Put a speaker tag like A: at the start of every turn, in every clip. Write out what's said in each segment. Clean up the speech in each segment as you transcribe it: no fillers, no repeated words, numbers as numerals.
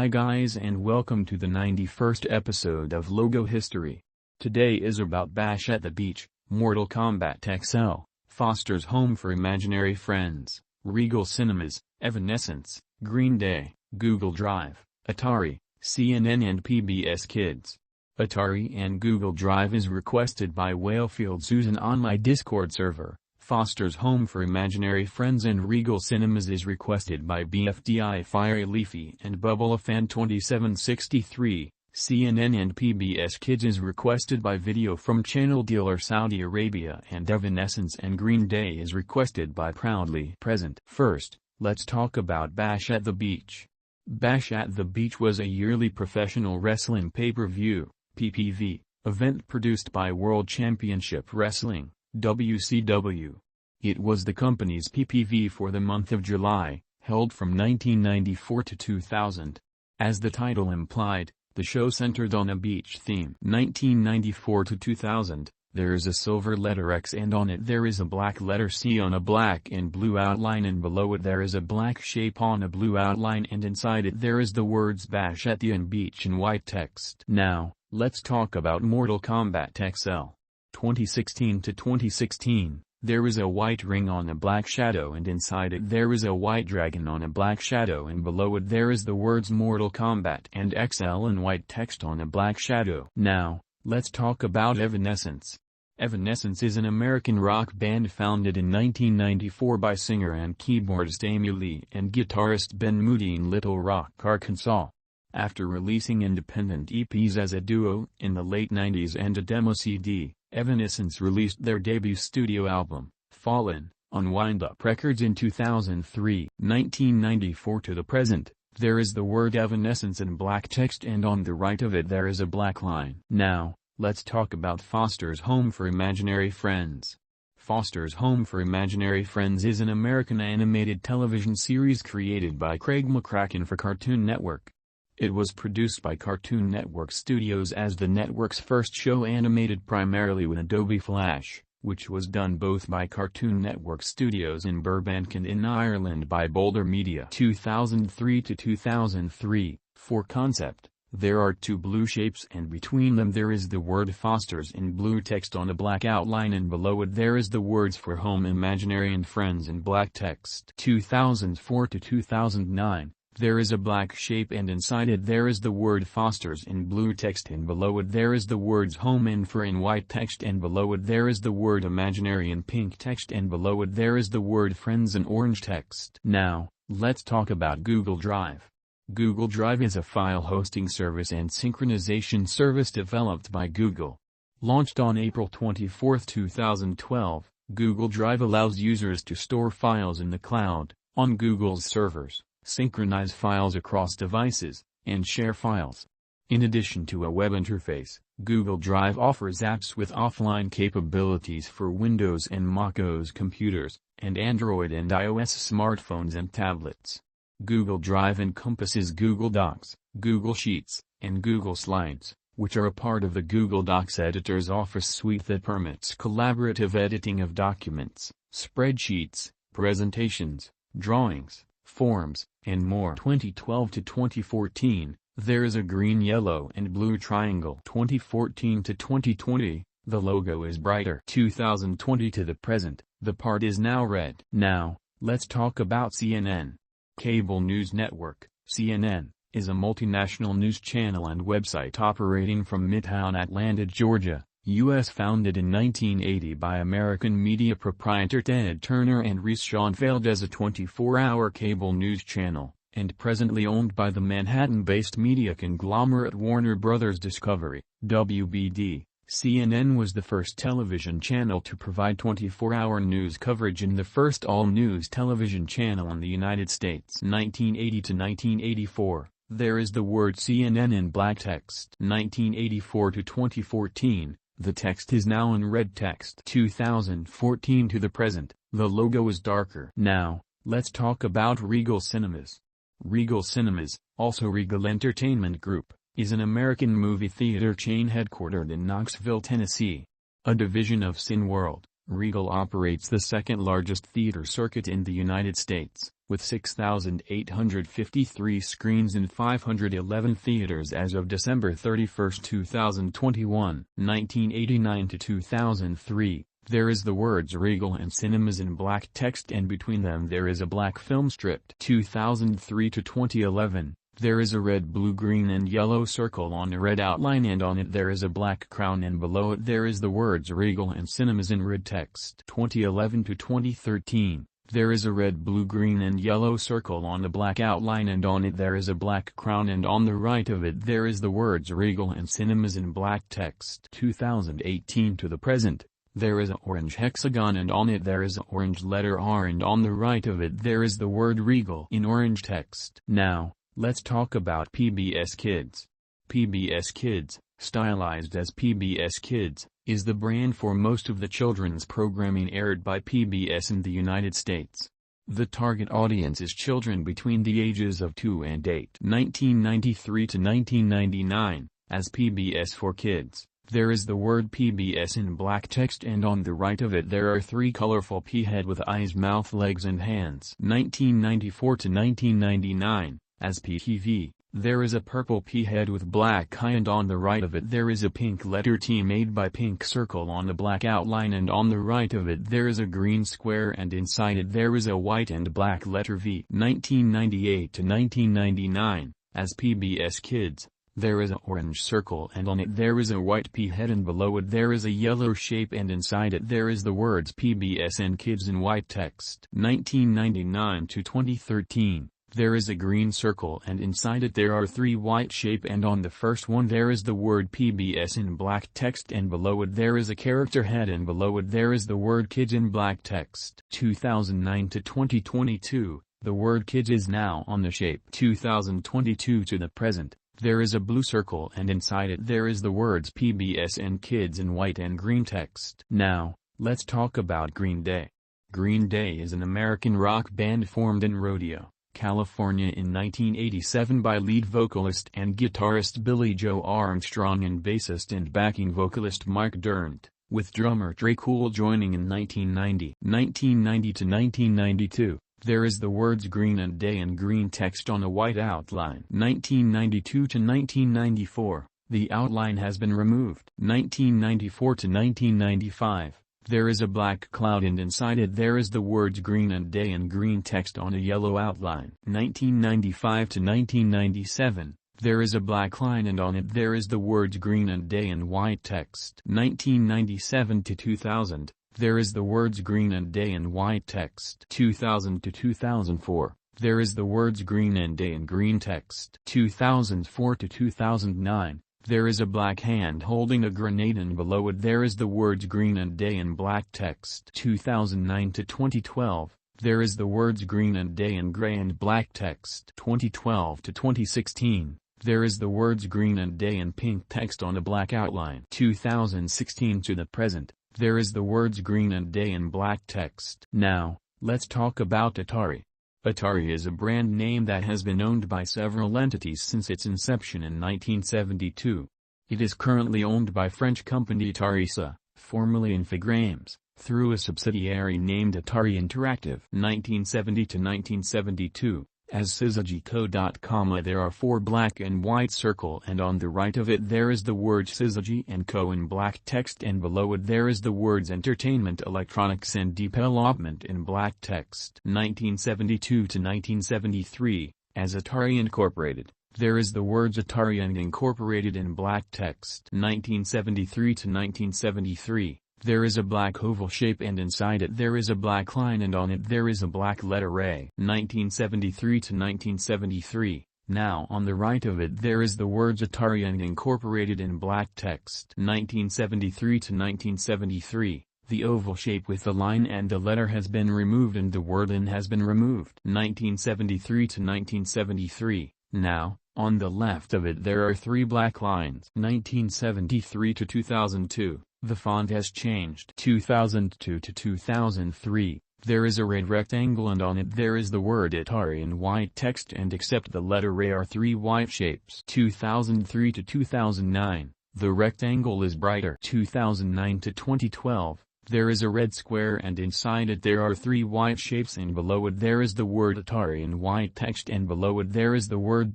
A: Hi guys and welcome to the 91st episode of Logo History. Today is about Bash at the Beach, Mortal Kombat XL, Foster's Home for Imaginary Friends, Regal Cinemas, Evanescence, Green Day, Google Drive, Atari, CNN and PBS Kids. Atari and Google Drive is requested by Whalefield Susan on my Discord server. Foster's Home for Imaginary Friends and Regal Cinemas is requested by BFDI Fiery Leafy and Bubblefan 2763, CNN and PBS Kids is requested by Video from Channel Dealer Saudi Arabia and Evanescence and Green Day is requested by Proudly Present. First, let's talk about Bash at the Beach. Bash at the Beach was a yearly professional wrestling pay-per-view, PPV, event produced by World Championship Wrestling, WCW. It was the company's PPV for the month of July, held from 1994 to 2000. As the title implied, the show centered on a beach theme. 1994 to 2000, there is a silver letter X and on it there is a black letter C on a black and blue outline and below it there is a black shape on a blue outline and inside it there is the words Bash at the and Beach in white text. Now, let's talk about Mortal Kombat XL. 2016 to 2016, there is a white ring on a black shadow and inside it there is a white dragon on a black shadow and below it there is the words Mortal Kombat and XL in white text on a black shadow. Now, let's talk about Evanescence. Evanescence is an American rock band founded in 1994 by singer and keyboardist Amy Lee and guitarist Ben Moody in Little Rock, Arkansas. After releasing independent EPs as a duo in the late 90s and a demo CD, Evanescence released their debut studio album, Fallen, on Wind Up Records in 2003. 1994 to the present, there is the word Evanescence in black text and on the right of it there is a black line. Now, let's talk about Foster's Home for Imaginary Friends. Foster's Home for Imaginary Friends is an American animated television series created by Craig McCracken for Cartoon Network. It was produced by Cartoon Network Studios as the network's first show animated primarily with Adobe Flash, which was done both by Cartoon Network Studios in Burbank and in Ireland by Boulder Media. 2003 to 2003, for concept, there are two blue shapes and between them there is the word Foster's in blue text on a black outline and below it there is the words for Home Imaginary and Friends in black text. 2004 to 2009. There is a black shape and inside it there is the word Foster's in blue text and below it there is the words Home and For in white text and below it there is the word Imaginary in pink text and below it there is the word Friends in orange text. Now, let's talk about Google Drive. Google Drive is a file hosting service and synchronization service developed by Google. Launched on April 24, 2012, Google Drive allows users to store files in the cloud, on Google's servers, synchronize files across devices, and share files. In addition to a web interface, Google Drive offers apps with offline capabilities for Windows and macOS computers, and Android and iOS smartphones and tablets. Google Drive encompasses Google Docs, Google Sheets, and Google Slides, which are a part of the Google Docs editor's Office suite that permits collaborative editing of documents, spreadsheets, presentations, drawings, forms, and more. 2012 to 2014, there is a green, yellow and blue triangle. 2014 to 2020, the logo is brighter. 2020 to the present, the part is now red. Now, let's talk about CNN. Cable News Network, CNN, is a multinational news channel and website operating from Midtown Atlanta, Georgia, U.S. Founded in 1980 by American media proprietor Ted Turner and Reese Schonfeld as a 24-hour cable news channel, and presently owned by the Manhattan-based media conglomerate Warner Bros. Discovery, WBD. CNN was the first television channel to provide 24-hour news coverage and the first all-news television channel in the United States. 1980 to 1984, there is the word CNN in black text. 1984 to 2014, the text is now in red text. 2014 to the present, the logo is darker. Now, let's talk about Regal Cinemas. Regal Cinemas, also Regal Entertainment Group, is an American movie theater chain headquartered in Knoxville, Tennessee. A division of Cineworld, Regal operates the second-largest theater circuit in the United States, with 6,853 screens in 511 theaters as of December 31, 2021. 1989 to 2003, there is the words Regal and Cinemas in black text and between them there is a black film strip. 2003 to 2011, there is a red, blue, green and yellow circle on a red outline and on it there is a black crown and below it there is the words Regal and Cinemas in red text. 2011 to 2013, there is a red, blue, green and yellow circle on a black outline and on it there is a black crown and on the right of it there is the words Regal and Cinemas in black text. 2018 to the present, there is an orange hexagon and on it there is an orange letter R and on the right of it there is the word Regal in orange text. Now, let's talk about PBS Kids. PBS Kids, stylized as PBS Kids, is the brand for most of the children's programming aired by PBS in the United States. The target audience is children between the ages of 2 and 8. 1993 to 1999, as PBS for Kids, there is the word PBS in black text and on the right of it there are 3 colorful P-head with eyes, mouth, legs and hands. 1994 to 1999, as PTV, there is a purple P-head with black eye and on the right of it there is a pink letter T made by pink circle on a black outline and on the right of it there is a green square and inside it there is a white and black letter V. 1998 to 1999, as PBS Kids, there is an orange circle and on it there is a white P-head and below it there is a yellow shape and inside it there is the words PBS and Kids in white text. 1999 to 2013, there is a green circle and inside it there are 3 white shape and on the first one there is the word PBS in black text and below it there is a character head and below it there is the word Kids in black text. 2009 to 2022, the word Kids is now on the shape. 2022 to the present, there is a blue circle and inside it there is the words PBS and Kids in white and green text. Now, let's talk about Green Day. Green Day is an American rock band formed in Rodeo, California in 1987 by lead vocalist and guitarist Billy Joe Armstrong and bassist and backing vocalist Mike Dirnt, with drummer Trey Cool joining in 1990. 1990 to 1992. There is the words Green and Day in green text on a white outline. 1992 to 1994, the outline has been removed. 1994 to 1995, there is a black cloud and inside it there is the words Green and Day in green text on a yellow outline. 1995 to 1997, there is a black line and on it there is the words Green and Day in white text. 1997 to 2000. There is the words Green and Day in white text. 2000 to 2004, there is the words Green and Day in green text. 2004 to 2009, there is a black hand holding a grenade and below it there is the words Green and Day in black text. 2009 to 2012, there is the words Green and Day in gray and black text. 2012 to 2016, there is the words Green and Day in pink text on a black outline. 2016 to the present, there is the words Green and Day in black text. Now, let's talk about Atari. Atari is a brand name that has been owned by several entities since its inception in 1972. It is currently owned by French company Atari SA, formerly Infogrames, through a subsidiary named Atari Interactive. 1970 to 1972. As Syzygy.com, there are 4 black and white circle and on the right of it there is the word Syzygy & Co. in black text and below it there is the words Entertainment Electronics and Development in black text. 1972 to 1973, as Atari Incorporated, there is the words Atari & Incorporated in black text. 1973 to 1973. There is a black oval shape and inside it there is a black line and on it there is a black letter A. 1973 to 1973, now on the right of it there is the words Atari & Incorporated in black text. 1973 to 1973, the oval shape with the line and the letter has been removed and the word IN has been removed. 1973 to 1973, now, on the left of it there are 3 black lines. 1973 to 2002. The font has changed. 2002 to 2003, there is a red rectangle and on it there is the word Atari in white text and except the letter A are 3 white shapes. 2003 to 2009, the rectangle is brighter. 2009 to 2012, There is a red square and inside it there are 3 white shapes, and below it there is the word Atari in white text, and below it there is the word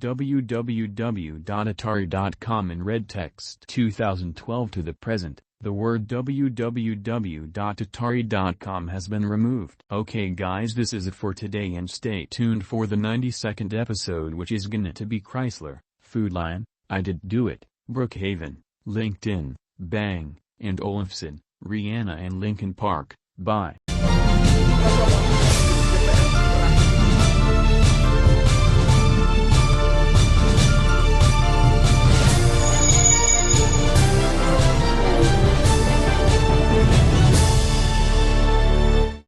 A: www.atari.com in red text. 2012 to the present, the word www.atari.com has been removed. Okay guys, this is it for today, and stay tuned for the 92nd episode, which is gonna to be Chrysler, Food Lion, I Did Do It, Brookhaven, LinkedIn, Bang, and Olafson, Rihanna and Linkin Park. Bye.